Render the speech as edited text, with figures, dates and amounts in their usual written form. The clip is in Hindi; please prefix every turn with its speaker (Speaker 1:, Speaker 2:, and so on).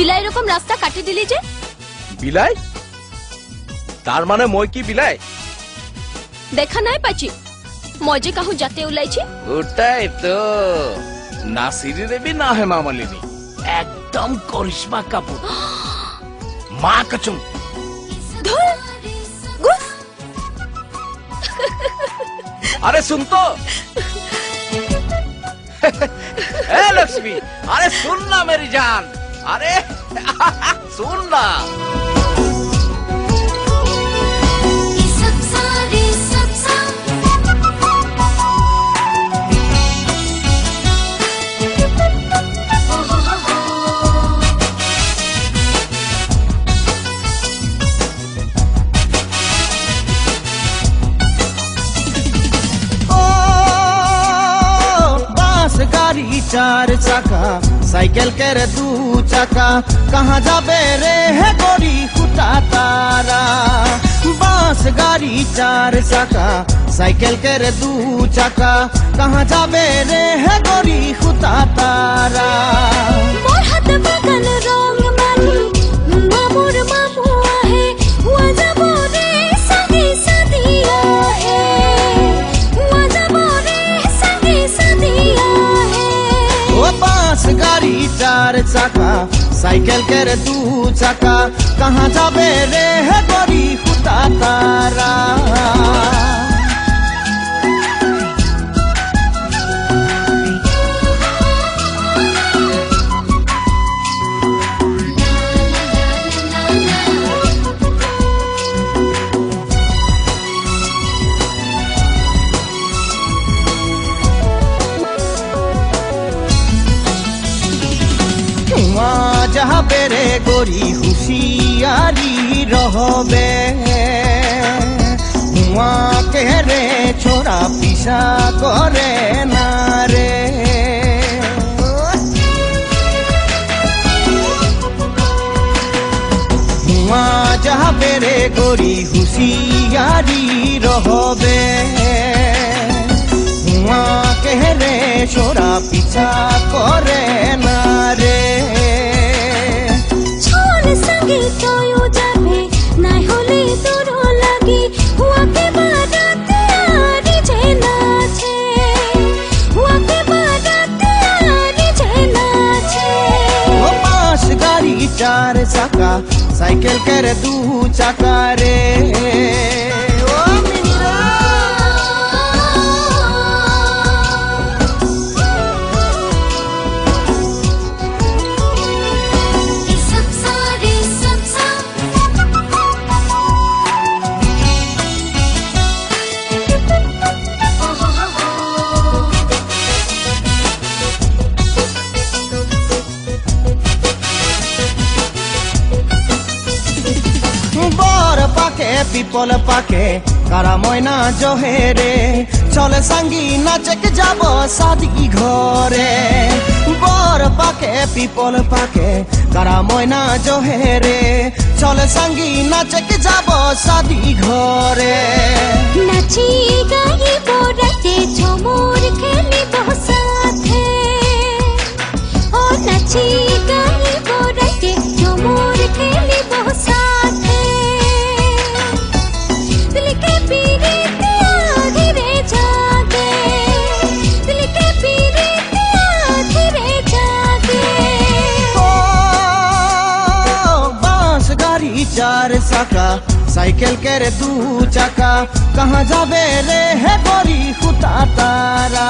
Speaker 1: বিলাই রকম রাস্তা কাটি দিলি যে।
Speaker 2: বিলাই? তার মানে মই কি বিলাই?
Speaker 1: দেখা নাই পাচ্ছি মই যে কাহু যাতে উলাইছি।
Speaker 2: ওটাই তো, না সিঁড়ি भी ना है मामलिनी, एकदम करिश्मा कपूर। माँ कसम। अरे सुन तो। ए लक्ष्मी, अरे सुन ना मेरी जान, अरे सुन ना।
Speaker 3: चार चाका साइकिल के रे दू चाका, कहाँ जाबे रे है गोरी खुटा तारा। बांस गाड़ी चार चाका साइकिल के रे दू चाका, कहाँ जाबे रे है गोरी खुटा तारा।
Speaker 1: मोर हाथ बगन रंग मानी मामूर मामुआ है, हुआ जाबो रे संगी सदिया है, हुआ जाबो रे संगी सदिया है।
Speaker 3: बांस गाड़ी चार चाका साइकिल के रे दू चाका, कहाँ जाबे रे है गोरी खुदा तारा। जहाँ बेरे गोरी हुशियारी रहबे, हुआ के रे छोरा पीछा करे ना रे। हुआ जहाँ बेरे गोरी हुशियारी रहबे, हुआ के रे छोरा पीछा करे ना रे।
Speaker 1: तो यो जाबे नाय होले तोरो लागी, हुआ के बाराती आरी जे नाचे, हुआ के बाराती आरी जे नाचे।
Speaker 3: वो बांस गाड़ी चार चाका साइकिल के रे दू चाका रे। पिपल पाके कारा मयना जहेरे, चले संगी नाचे के जाब शादी घरे। बर पाके पिपल पाके कारा मयना जहेरे, चले संगी नाचे के जाब शादी घरे।
Speaker 1: नाची गाई बोराते झुमुर खेली बसाथे, ओ नाची गाई बोराते झुमुर खेली बसाथे।
Speaker 3: चार चाका साइकिल के रे दू चाका, कहाँ जाबे रे है गोरी खुदा तारा।